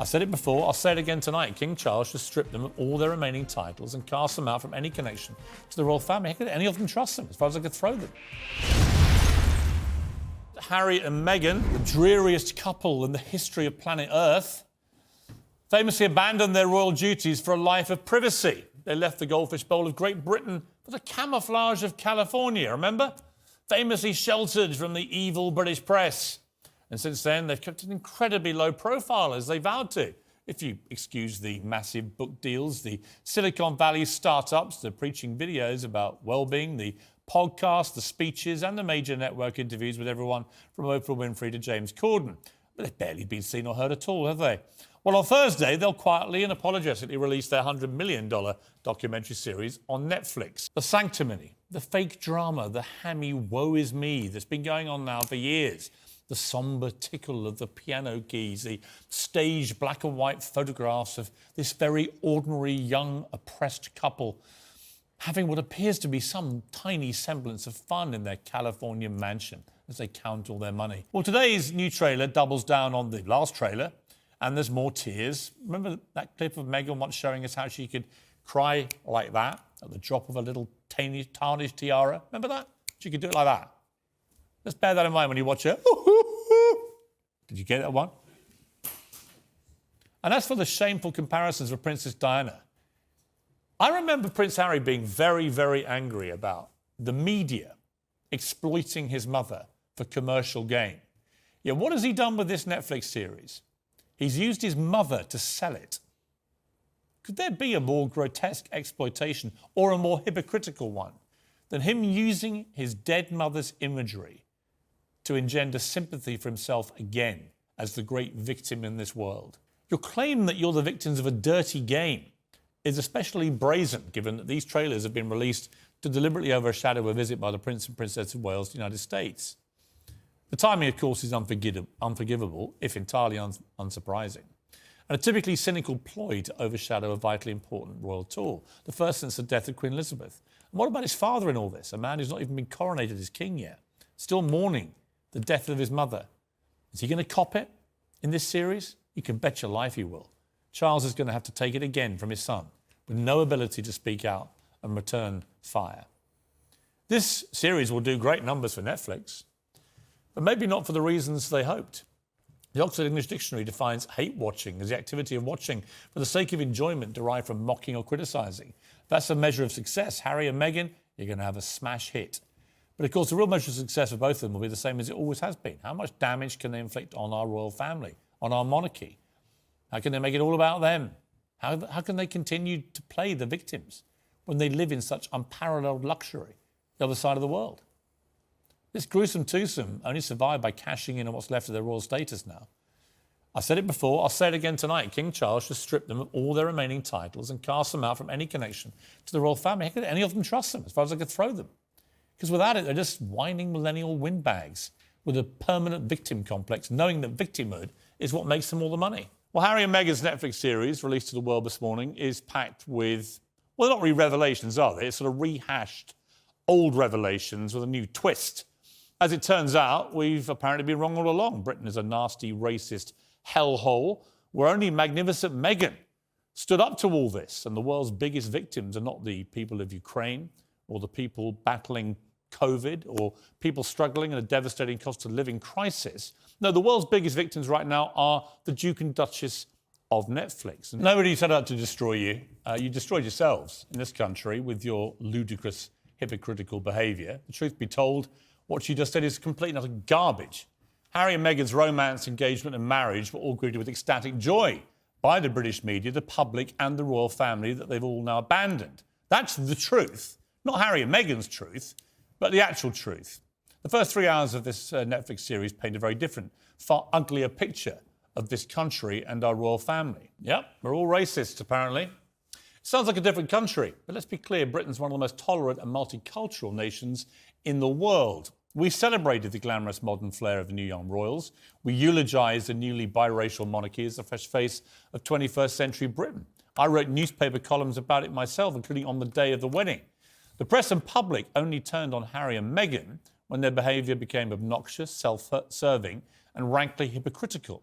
I said it before, I'll say it again tonight. King Charles should strip them of all their remaining titles and cast them out from any connection to the royal family. How could any of them trust them, as far as I could throw them? Harry and Meghan, the dreariest couple in the history of planet Earth, famously abandoned their royal duties for a life of privacy. They left the goldfish bowl of Great Britain for the camouflage of California, remember? Famously sheltered from the evil British press. And since then, they've kept an incredibly low profile, as they vowed to. If you excuse the massive book deals, the Silicon Valley startups, the preaching videos about well-being, the podcasts, the speeches, and the major network interviews with everyone from Oprah Winfrey to James Corden. But they've barely been seen or heard at all, have they? Well, on Thursday, they'll quietly and apologetically release their $100 million documentary series on Netflix. The sanctimony, the fake drama, the hammy woe is me that's been going on now for years. The sombre tickle of the piano keys, the staged black and white photographs of this very ordinary young oppressed couple having what appears to be some tiny semblance of fun in their California mansion as they count all their money. Well, today's new trailer doubles down on the last trailer, and there's more tears. Remember that clip of Meghan once showing us how she could cry like that at the drop of a little tarnished tiara? Remember that? She could do it like that. Just bear that in mind when you watch it. Did you get that one? And as for the shameful comparisons with Princess Diana, I remember Prince Harry being very, very angry about the media exploiting his mother for commercial gain. Yeah, what has he done with this Netflix series? He's used his mother to sell it. Could there be a more grotesque exploitation or a more hypocritical one than him using his dead mother's imagery to engender sympathy for himself again as the great victim in this world? Your claim that you're the victims of a dirty game is especially brazen, given that these trailers have been released to deliberately overshadow a visit by the Prince and Princess of Wales to the United States. The timing, of course, is unforgivable, if entirely unsurprising, and a typically cynical ploy to overshadow a vitally important royal tour, the first since the death of Queen Elizabeth. And what about his father in all this, a man who's not even been coronated as king yet, still mourning the death of his mother? Is he going to cop it in this series? You can bet your life he will. Charles is going to have to take it again from his son, with no ability to speak out and return fire. This series will do great numbers for Netflix, but maybe not for the reasons they hoped. The Oxford English Dictionary defines hate watching as the activity of watching for the sake of enjoyment derived from mocking or criticising. If that's a measure of success, Harry and Meghan, you're going to have a smash hit. But of course, the real measure of success for both of them will be the same as it always has been. How much damage can they inflict on our royal family, on our monarchy? How can they make it all about them? How can they continue to play the victims when they live in such unparalleled luxury the other side of the world? This gruesome twosome only survived by cashing in on what's left of their royal status now. I said it before, I'll say it again tonight. King Charles should strip them of all their remaining titles and cast them out from any connection to the royal family. How could any of them trust them, as far as I could throw them? Because without it, they're just whining millennial windbags with a permanent victim complex, knowing that victimhood is what makes them all the money. Well, Harry and Meghan's Netflix series, released to the world this morning, is packed with, well, not really revelations, are they? It's sort of rehashed old revelations with a new twist. As it turns out, we've apparently been wrong all along. Britain is a nasty, racist hellhole where only magnificent Meghan stood up to all this, and the world's biggest victims are not the people of Ukraine or the people battling COVID or people struggling in a devastating cost of living crisis. No, the world's biggest victims right now are the Duke and Duchess of Netflix. Nobody set out to destroy you. You destroyed yourselves in this country with your ludicrous, hypocritical behaviour. The truth be told, what you just said is complete and utter garbage. Harry and Meghan's romance, engagement and marriage were all greeted with ecstatic joy by the British media, the public and the royal family that they've all now abandoned. That's the truth. Not Harry and Meghan's truth, but the actual truth. The first 3 hours of this Netflix series paint a very different, far uglier picture of this country and our royal family. Yep, we're all racists, apparently. It sounds like a different country, but let's be clear, Britain's one of the most tolerant and multicultural nations in the world. We celebrated the glamorous modern flair of the new young royals. We eulogised the newly biracial monarchy as the fresh face of 21st century Britain. I wrote newspaper columns about it myself, including on the day of the wedding. The press and public only turned on Harry and Meghan when their behaviour became obnoxious, self-serving and rankly hypocritical.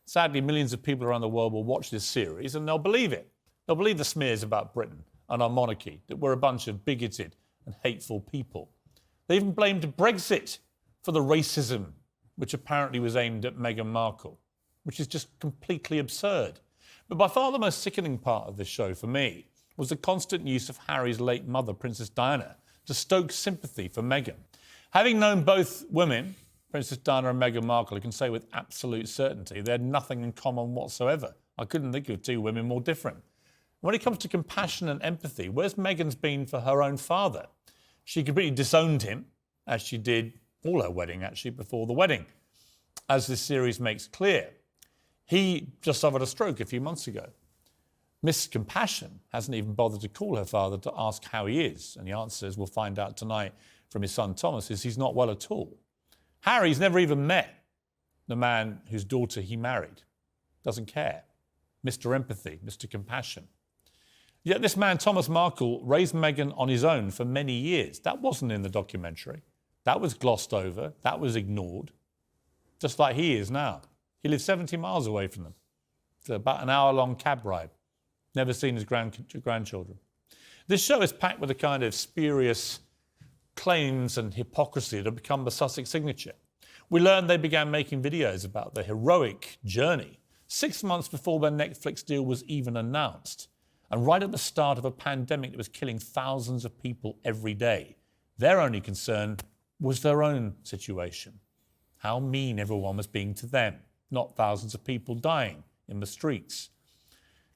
Sadly, millions of people around the world will watch this series and they'll believe it. They'll believe the smears about Britain and our monarchy, that we're a bunch of bigoted and hateful people. They even blamed Brexit for the racism which apparently was aimed at Meghan Markle, which is just completely absurd. But by far the most sickening part of this show for me was the constant use of Harry's late mother, Princess Diana, to stoke sympathy for Meghan. Having known both women, Princess Diana and Meghan Markle, I can say with absolute certainty they had nothing in common whatsoever. I couldn't think of two women more different. When it comes to compassion and empathy, where's Meghan's been for her own father? She completely disowned him, as she did all her wedding, actually, before the wedding, as this series makes clear. He just suffered a stroke a few months ago. Miss Compassion hasn't even bothered to call her father to ask how he is, and the answer, as we'll find out tonight from his son Thomas, is he's not well at all. Harry's never even met the man whose daughter he married. Doesn't care. Mr. Empathy, Mr. Compassion. Yet this man, Thomas Markle, raised Meghan on his own for many years. That wasn't in the documentary. That was glossed over. That was ignored. Just like he is now. He lives 70 miles away from them. It's about an hour-long cab ride. Never seen his grandchildren. This show is packed with a kind of spurious claims and hypocrisy that have become the Sussex signature. We learned they began making videos about their heroic journey 6 months before their Netflix deal was even announced. And right at the start of a pandemic that was killing thousands of people every day. Their only concern was their own situation. How mean everyone was being to them, not thousands of people dying in the streets.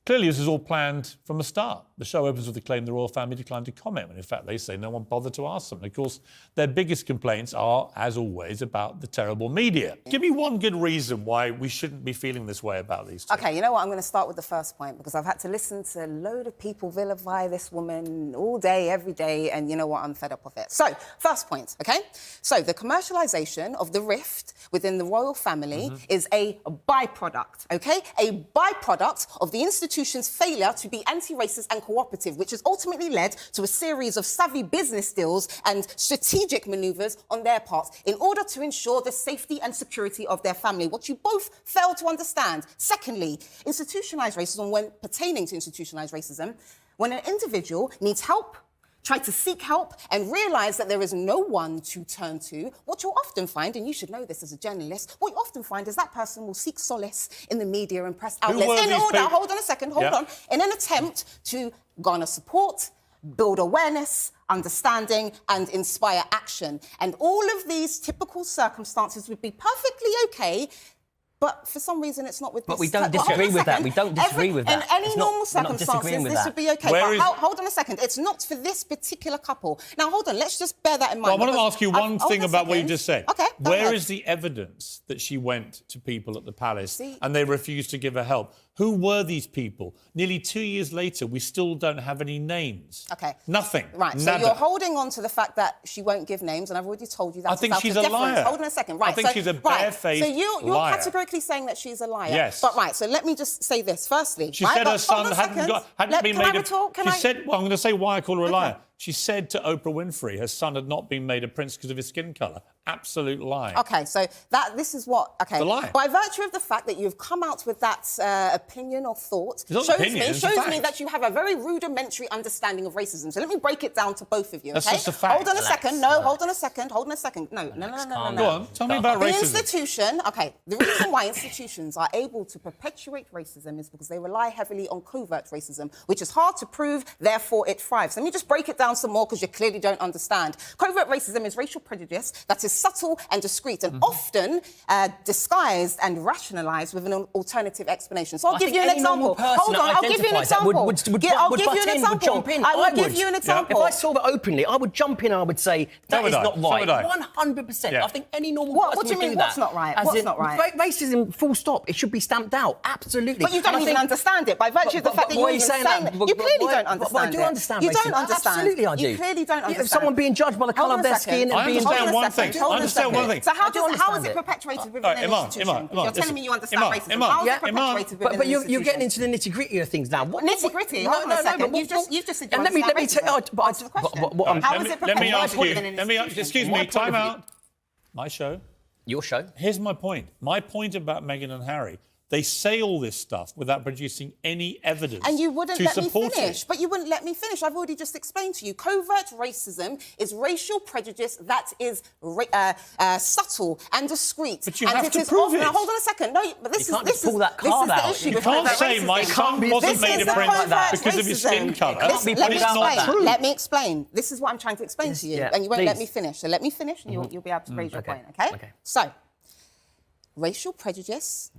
Clearly, this was all planned from the start. The show opens with the claim the royal family declined to comment, when in fact they say no one bothered to ask them. And of course, their biggest complaints are, as always, about the terrible media. Give me one good reason why we shouldn't be feeling this way about these two. OK, you know what? I'm going to start with the first point, because I've had to listen to a load of people vilify this woman all day, every day, and you know what? I'm fed up of it. So, first point, OK? So, the commercialisation of the rift within the royal family is a byproduct, OK? A byproduct of the institution's failure to be anti-racist and cooperative, which has ultimately led to a series of savvy business deals and strategic manoeuvres on their part in order to ensure the safety and security of their family, what you both fail to understand. Secondly, institutionalised racism, when pertaining to institutionalised racism, when an individual needs help, try to seek help and realise that there is no one to turn to, what you'll often find, and you should know this as a journalist, what you often find is that person will seek solace in the media and press outlets hold on a second, hold on, in an attempt to garner support, build awareness, understanding and inspire action. And all of these typical circumstances would be perfectly OK, but for some reason it's not with this. But we don't disagree with that. We don't disagree with that. In any normal circumstances, this would be OK. But hold on a second. It's not for this particular couple. Now, hold on. Let's just bear that in mind. Well, I want to ask you one thing about what you just said. OK. Where is the evidence that she went to people at the palace and they refused to give her help? Who were these people? Nearly 2 years later, we still don't have any names. OK. Nothing. Right, so you're holding on to the fact that she won't give names, and I've already told you that. I think she's a liar. Hold on a second. Right, I think she's a barefaced liar. So you're categorically saying that she's a liar. Yes. But right, so let me just say this firstly. She said her son hadn't been made a... She said, well, I'm going to say why I call her a liar. She said to Oprah Winfrey her son had not been made a prince because of his skin colour. Absolute lie. OK, so this is what... OK. The lie. By virtue of the fact that you've come out with that opinion or thought, shows me that you have a very rudimentary understanding of racism. So let me break it down to both of you, OK? That's just a fact. Hold on a second. No, hold on a second. Hold on a second. No. Go on, tell me about racism. The institution... OK, the reason why institutions are able to perpetuate racism is because they rely heavily on covert racism, which is hard to prove, therefore it thrives. Let me just break it down some more, because you clearly don't understand. Covert racism is racial prejudice that is subtle and discreet and often disguised and rationalised with an alternative explanation. So I'll give you an example. Hold on, I'll give you an example. I'll give you an example. I will give you an example. If I saw that openly, I would jump in and I would say, that is not right. 100%. I think any normal person would do that. What do you mean, what's not right? What's not right? Racism, full stop. It should be stamped out. Absolutely. But you don't even understand it. By virtue of the fact that you're saying that, you clearly don't understand it. But I do understand racism. You don't understand. Absolutely I do. You clearly don't understand. Someone being judged by the colour of their skin and being... I understand one thing. So how is it perpetuated within an institution? You're telling me you understand racism. How is it perpetuated within an institution? But you're getting into the nitty-gritty of things now. Nitty-gritty? Hold on a second. You've just said you understand racism. How is it perpetuated within an institution? Excuse me, time out. My show. Your show. Here's my point. My point about Meghan and Harry. They say all this stuff without producing any evidence and you wouldn't to let me support finish. it. But you wouldn't let me finish. I've already just explained to you. Covert racism is racial prejudice that is subtle and discreet. But you and have to is prove it. Now, hold on a second. No, but this You is pull that card the out. issue. You with can't covert say racism. my son wasn't made a prince because of his skin colour. Let me not explain. true. Let me explain. This is what I'm trying to explain to you, yeah, and you won't please. let me finish. So let me finish, and you'll be able to raise your point, okay? So, racial prejudice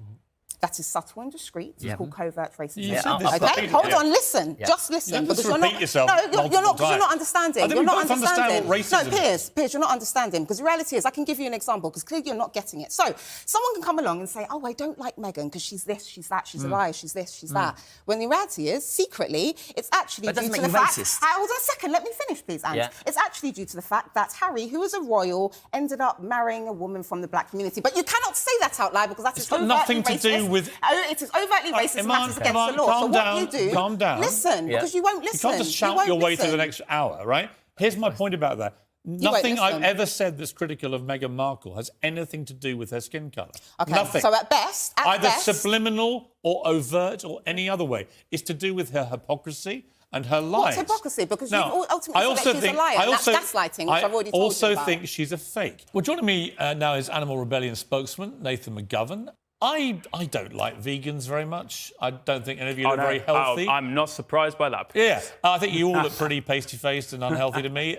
that is subtle and discreet is called covert racism. You said this. Okay, hold on, listen. Just listen. Just because you're repeat not, yourself No, you're not, multiple because you're not times. understanding. I think You're we not both understand understanding. what racism No, Piers, you're not understanding. Because the reality is, I can give you an example, because clearly you're not getting it. So, someone can come along and say, oh, I don't like Meghan because she's this, she's that, she's a liar, she's this, she's that. When the reality is, secretly, it's actually But due doesn't to make the you fact... racist. Hold on a second, let me finish, please, Ant. Yeah. It's actually due to the fact that Harry, who is a royal, ended up marrying a woman from the black community. But you cannot say that out loud, because that is got overtly nothing to racist. do with- It is overtly racist. Matters against Iman, the law. calm So down, what you do... calm down. Listen, because you won't You listen. can't just shout won't your way through the listen. next hour, right? Here's my point about that. Nothing I've listen. ever said that's critical of Meghan Markle has anything to do with her skin colour. Okay, Nothing. so at best... Either subliminal or overt or any other way. It's to do with her hypocrisy and her lies. What's hypocrisy? Because Now, you've ultimately said that she's a liar. And that's gaslighting, which I've already told you also about. think she's a fake. Well, joining me now is Animal Rebellion spokesman Nathan McGovern. I don't like vegans very much. I don't think any of you look very healthy. I'm not surprised by that. Yeah, I think you all look pretty pasty-faced and unhealthy to me.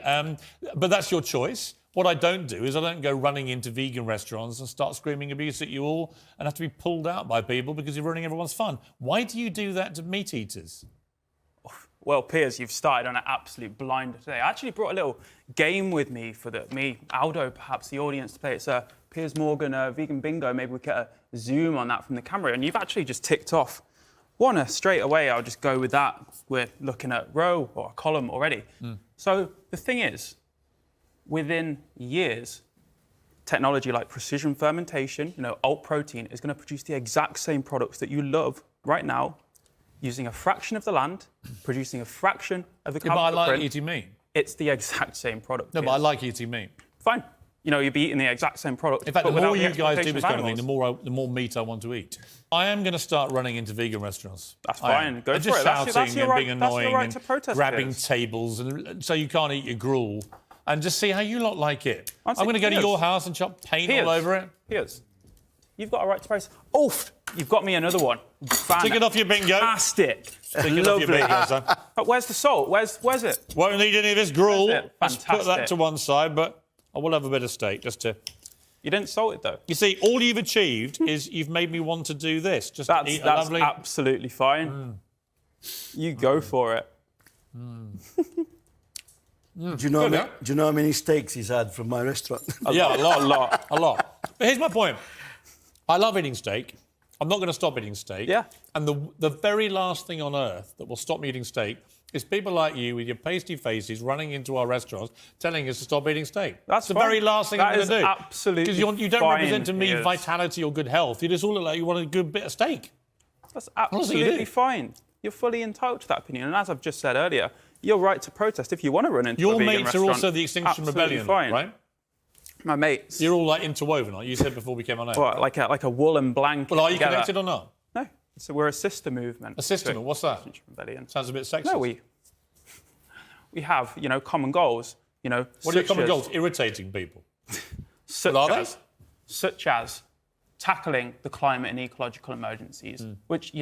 But that's your choice. What I don't do is I don't go running into vegan restaurants and start screaming abuse at you all and have to be pulled out by people because you're ruining everyone's fun. Why do you do that to meat eaters? Well, Piers, you've started on an absolute blinder today. I actually brought a little game with me for Aldo, perhaps the audience to play. It's a Piers Morgan vegan bingo. Maybe we get a zoom on that from the camera. And you've actually just ticked off one straight away. I'll just go with that. We're looking at row or a column already. So the thing is, within years, technology like precision fermentation, alt protein, is going to produce the exact same products that you love right now, using a fraction of the land, producing a fraction of the carbon But I like footprint. eating meat. It's the exact same product. No, but I like eating meat. Fine. You'd be eating the exact same product. In fact, the but without more you guys do exploitation this of kind of thing, animals. the more meat I want to eat. I am going to start running into vegan restaurants. That's fine. Go and for just it. That's shouting your and right- being that's your annoying right and to protest, grabbing Piers. tables, and so you can't eat your gruel, and just see how you lot like it. I'm Honestly, going to go to Piers. your house and chop paint Piers. all over it. Piers, you've got a right to protest. Oof! You've got me another one. Take it off your bingo. Fantastic. Take it off your bingo, son. But where's the salt? Where's it? Won't need any of this gruel. That's it. Let's put that Fantastic. to one side, but I will have a bit of steak just to... You didn't salt it, though. You see, all you've achieved is you've made me want to do this. Just That's eat a lovely... absolutely fine. You go for it. Do you know how many steaks he's had from my restaurant? Yeah, a lot. But here's my point. I love eating steak. I'm not going to stop eating steak. Yeah. And the very last thing on earth that will stop me eating steak is people like you with your pasty faces running into our restaurants telling us to stop eating steak. That's the fine. very last thing I'm That going to is do. absolutely Because you don't fine, represent to me Piers. vitality or good health. You just all look like you want a good bit of steak. That's Honestly, you absolutely do. fine. You're fully entitled to that opinion. And as I've just said earlier, you're right to protest if you want to run into a Your vegan mates are restaurant. also the Extinction Absolutely Rebellion, fine. right? My mates. You're all like interwoven, aren't you? You said before we came on air. What, like a woolen blanket Well, are you together. connected or not? No. So we're a sister movement. A sister movement? What's that? Extinction Rebellion. Sounds a bit sexist. No, we have, common goals. What are your common goals? Irritating people. Such What are as, such as tackling the climate and ecological emergencies, which,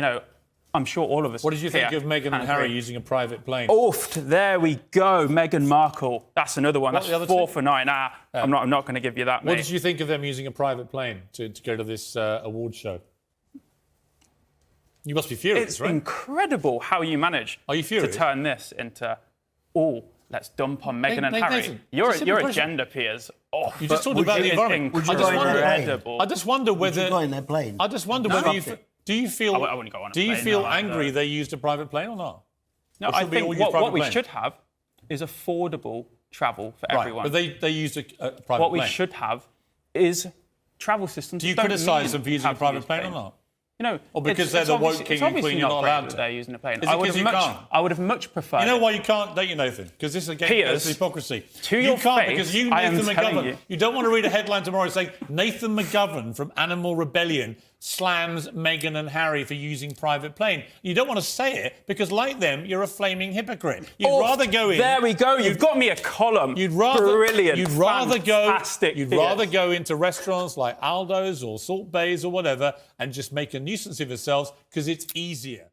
I'm sure all of us. What did you think here of Meghan can and Harry agree. using a private plane? Oofed, there we go. Meghan Markle. That's another one. What, That's the other 4 two? for 9. I'm not going to give you that, What mate. did you think of them using a private plane to go to this award show? You must be furious, It's right? incredible how you manage Are you furious? to turn this into, let's dump on Meghan and Harry. Nathan, You're it's a simple a question. gender, Piers. Oh, You just talked would about you- the environment. would you I go just in wonder. their plane? incredible. I just wonder Would you whether. go in their plane? I just wonder No. whether you. Stop it. Do you feel? I wouldn't go on a Do you plane, feel no, angry no. they used a private plane or not? No, Or I should we all think use what private we planes? should have is affordable travel for Right, everyone. but they used a private what plane. we should have is travel systems. Do you that don't criticise mean them for using a have to private use plane or planes. not? Or because they're the woke king and queen, you're not allowed to? They're using a plane. Is it I would 'cause have you much. can't? I would have much preferred. You know it. why you can't, don't you, Nathan? Because this is against Piers, hypocrisy. to you your can't face, because you, I am Nathan telling McGovern, you. you don't want to read a headline tomorrow saying Nathan McGovern from Animal Rebellion slams Meghan and Harry for using private plane. You don't want to say it because, like them, you're a flaming hypocrite. You'd rather go in. There we go. You've got me a column. Brilliant. You'd rather Fantastic, rather go into restaurants like Aldo's or Salt Bae's or whatever and just make a nuisance of yourselves because it's easier.